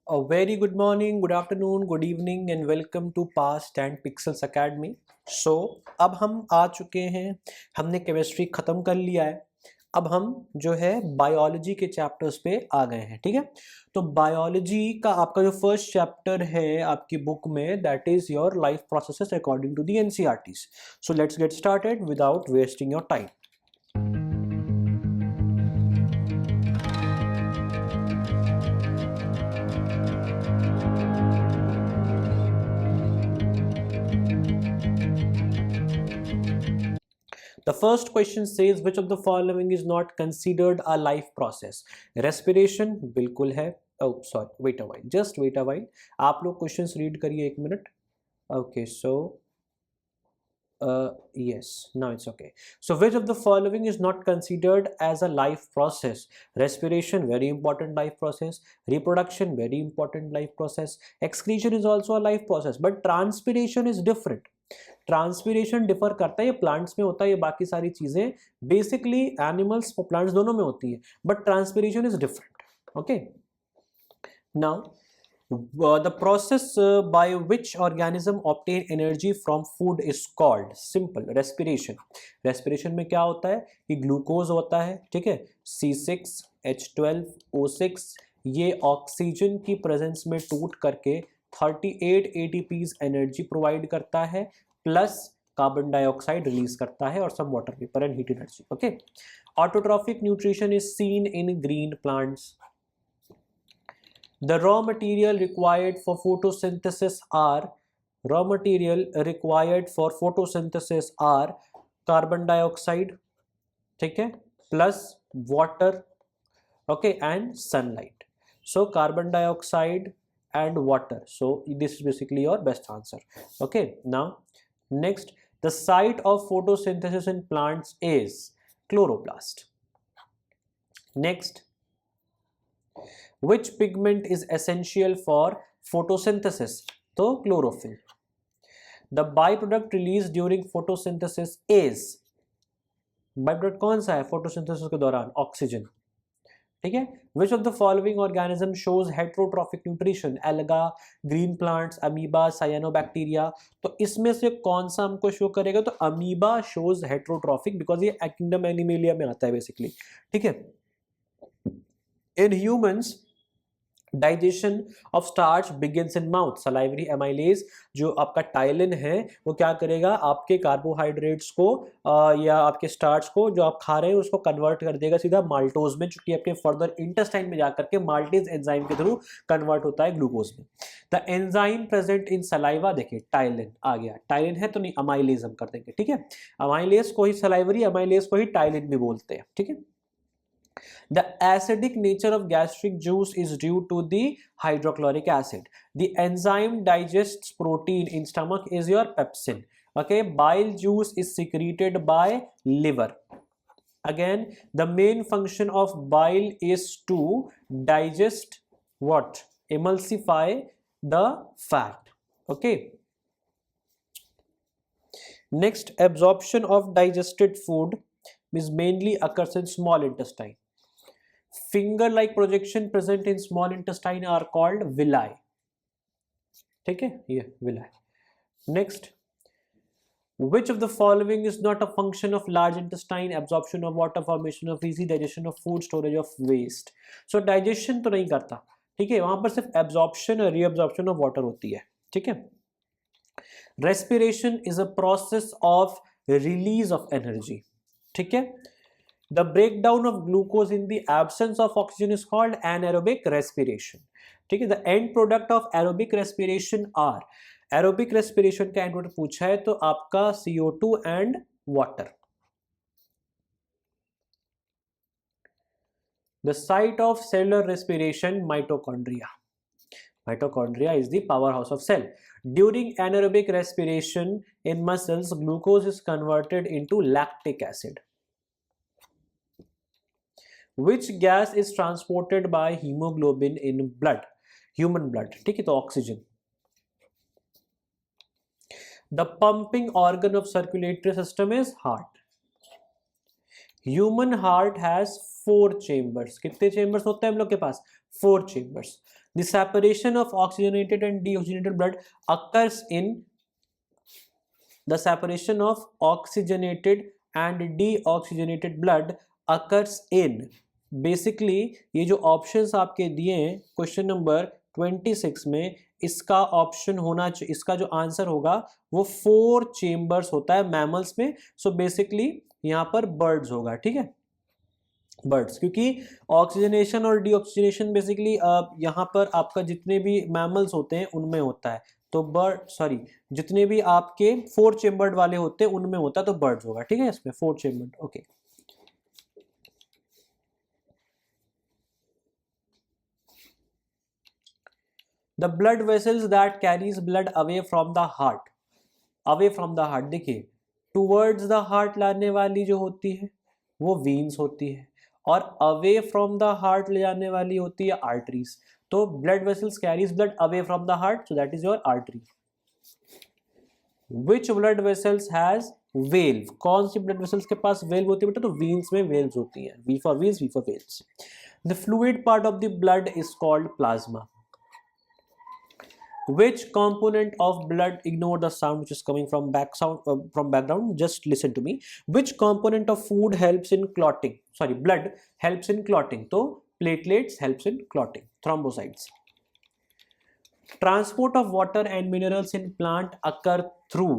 A very good morning, good afternoon, good evening and welcome to Past and Pixels Academy. So अब हम आ चुके हैं, हमने chemistry ख़त्म कर लिया है। अब हम जो है बायोलॉजी के चैप्टर्स पे आ गए हैं, ठीक है। तो बायोलॉजी का आपका जो फर्स्ट चैप्टर है आपकी बुक में, that is your life processes according to the NCERTs. So let's get started without wasting your time. The first question says which of the following is not considered a life process? Respiration बिल्कुल है। Oh sorry, wait a while, just wait a while. आप लोग questions read करिए एक minute. Okay, so yes, now it's okay. So which of the following is not considered as a life process? Respiration, very important life process. Reproduction, very important life process. Excretion is also a life process, but transpiration is different. Transpiration differ करता है, ये plants में होता है, ये बाकी सारी चीजें बेसिकली एनिमल्स और प्लांट्स दोनों में होती है, but transpiration is different. Okay, now the process by which organism obtain energy from food is called simple respiration. Respiration में क्या होता है कि ग्लूकोज होता है, ठीक है, C6H12O6, ये ऑक्सीजन की प्रेजेंस में टूट करके 38 ATPs एनर्जी प्रोवाइड करता है, प्लस कार्बन डाइऑक्साइड रिलीज करता है और some water vapour and heat energy. Okay, autotrophic nutrition is seen in green plants. The raw material required for photosynthesis are carbon dioxide, ठीक है, plus water, okay, and sunlight. So carbon dioxide and water, so this is basically your best answer. Okay, now next, the site of photosynthesis in plants is chloroplast. Next, which pigment is essential for photosynthesis? So chlorophyll. The byproduct released during photosynthesis is, byproduct कौन सा है photosynthesis के दौरान? Oxygen, ठीक है। Which of the following organism shows heterotrophic nutrition? Alga, green plants, amoeba, cyanobacteria. तो इसमें से कौन सा हमको शो करेगा? तो अमीबा शोज हेट्रोट्रॉफिक बिकॉज ये किंगडम एनिमेलिया में आता है बेसिकली, ठीक है। In humans digestion of starch begins in mouth. Salivary amylase जो आपका टाइलिन है वो क्या करेगा? आपके कार्बोहाइड्रेट्स को या आपके स्टार्च को जो आप खा रहे हैं उसको कन्वर्ट कर देगा सीधा माल्टोज में, चूंकि आपके फर्दर इंटेस्टाइन में जाकर के माल्टेज एंजाइम के थ्रू कन्वर्ट होता है ग्लूकोज में। The enzyme present in saliva, देखिए टाइलिन आ गया, टाइलिन है तो नहीं अमाइलेज हम कर देंगे, ठीक है। अमाइलेज को ही सलाइवरी अमाइलेज को ही टाइलिन भी बोलते हैं, ठीक है। The acidic nature of gastric juice is due to the hydrochloric acid. The enzyme digests protein in stomach is your pepsin. Okay, bile juice is secreted by liver. Again, the main function of bile is to digest what? Emulsify the fat. Okay. Next, absorption of digested food is mainly occurs in small intestine. Finger-like projection present in small intestine are called villi. ठीक है, ये villi. Next, which of the following is not a function of large intestine? Absorption of water, formation of feces, digestion of food, storage of waste. So digestion तो नहीं करता, ठीक है, वहां पर सिर्फ absorption और reabsorption of water होती है, ठीक है। Respiration is a process of release of energy, ठीक है। The breakdown of glucose in the absence of oxygen is called anaerobic respiration, ठीक है। The end product of aerobic respiration are, aerobic respiration का end product पूछा है तो आपका CO2 and water. The site of cellular respiration, mitochondria. Mitochondria is the powerhouse of cell. During anaerobic respiration in muscles, glucose is converted into lactic acid. Which gas is transported by hemoglobin in blood? Human blood, ठीक है, तो oxygen. The pumping organ of circulatory system is heart. Human heart has 4 chambers. कितने chambers होते हैं हम लोग के पास? 4 chambers. The separation of oxygenated and deoxygenated blood occurs in the separation of oxygenated and deoxygenated blood occurs in, basically ये जो options आपके दिए हैं क्वेश्चन नंबर 26 में, इसका ऑप्शन होना चाहिए, इसका जो आंसर होगा वो 4 चेम्बर्स होता है मैमल्स में. सो बेसिकली यहाँ पर बर्ड्स होगा. ठीक है, बर्ड्स, क्योंकि ऑक्सीजनेशन और डीऑक्सीजनेशन बेसिकली यहाँ पर आपका जितने भी मैमल्स होते हैं उनमें होता है. तो जितने भी आपके 4 चेम्बर्ड वाले होते हैं उनमें होता है, तो बर्ड्स होगा. ठीक है, इसमें 4 chambered. Okay, the blood vessels that carries blood away from the heart. Away from the heart, देखिए टूवर्ड्स द हार्ट लाने वाली जो होती है वो वीन्स होती है, और अवे फ्रॉम द हार्ट ले जाने वाली होती है आर्टरीज. तो blood vessels carries blood away from the heart, so that is your artery. Which blood vessels has valve, कौन सी ब्लड वेसल्स के पास वेल्व होती है बेटा, तो वीन्स में वेल्व्स होती हैं. V for veins, V for valves. The fluid part of the blood is called plasma. Which component of blood, ignore the sound which is coming from from background, just listen to me. Which component of food helps in clotting, blood helps in clotting? So platelets helps in clotting, thrombocytes. Transport of water and minerals in plant occur through,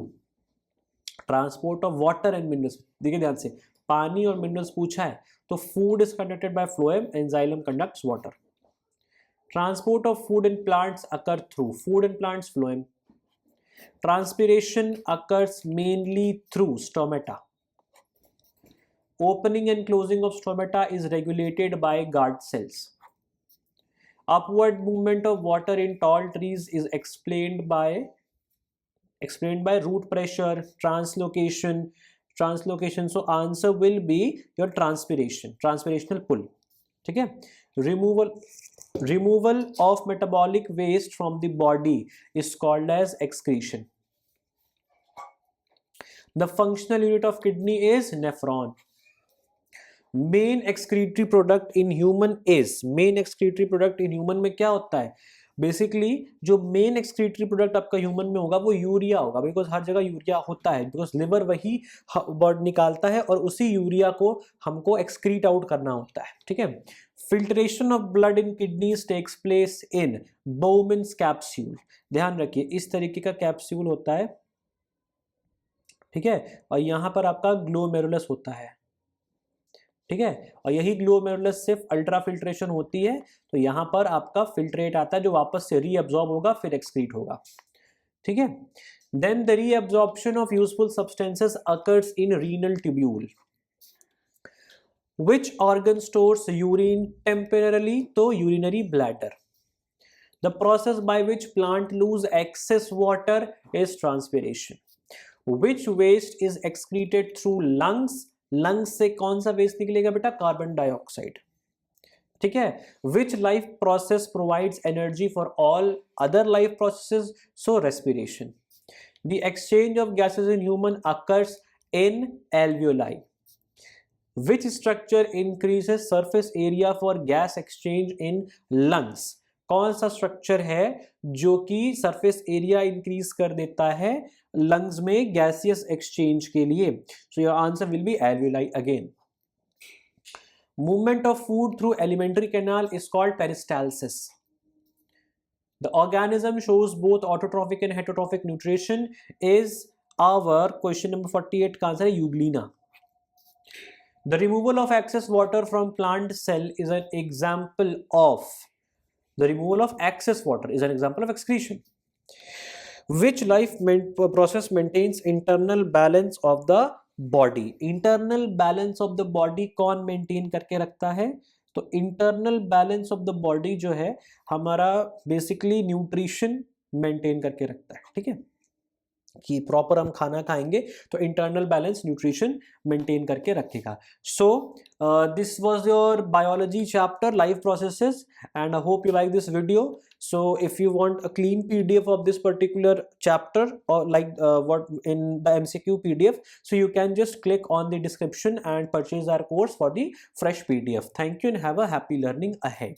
transport of water and minerals, देखिए ध्यान से, पानी और minerals पूछा है, तो food is conducted by phloem and xylem conducts water. Transport of food in plants occur through, food in plants phloem. Transpiration occurs mainly through stomata. Opening and closing of stomata is regulated by guard cells. Upward movement of water in tall trees is explained by root pressure, translocation. So answer will be your transpirational pull. ठीक है, removal of metabolic waste from the body is called as excretion. The functional unit of kidney is nephron. Main excretory product in human में क्या होता है, basically जो main excretory product आपका human में होगा वो यूरिया होगा, बिकॉज हर जगह यूरिया होता है, बिकॉज लिवर वही बॉडी निकालता है और उसी यूरिया को हमको एक्सक्रीट आउट करना होता है. ठीक है, filtration of blood in kidneys takes place in Bowman's capsule. ध्यान रखिए, इस तरीके का कैप्सूल होता है. ठीक है, और यहाँ पर आपका ग्लोमेरुलस होता है. ठीक है, और यही ग्लोमेरुलस से अल्ट्रा फिल्ट्रेशन होती है, तो यहाँ पर आपका फिल्ट्रेट आता है जो वापस से रीअब्जॉर्ब होगा, फिर एक्सक्रीट होगा. ठीक है, then the reabsorption of useful substances occurs in renal tubule. Which organ stores urine temporarily? तो urinary bladder. The process by which plant lose excess water is transpiration. Which waste is excreted through lungs? Lungs से कौन सा waste निकलेगा बेटा, carbon dioxide. ठीक है, which life process provides energy for all other life processes? So respiration. The exchange of gases in human occurs in alveoli. Which structure increases surface area for gas exchange in lungs? कौन सा structure है जो कि surface area increase कर देता है lungs में gaseous exchange के लिए? So your answer will be alveoli again. Movement of food through alimentary canal is called peristalsis. The organism shows both autotrophic and heterotrophic nutrition is our question number 48 का answer है Euglena. The removal of excess water from plant cell is an example of excretion. Which life process maintains internal balance of the body? Internal balance of the body कौन maintain करके रखता है? तो internal balance of the body जो है हमारा basically nutrition maintain करके रखता है. ठीक है, कि प्रॉपर हम खाना खाएंगे तो इंटरनल बैलेंस न्यूट्रिशन मेंटेन करके रखेगा. So this was your biology chapter life processes and I hope you like this video. So if you want a clean PDF of this particular chapter और like what in the MCQ PDF, so you can just click on the description and purchase our course for the fresh PDF. Thank you and have a happy learning ahead.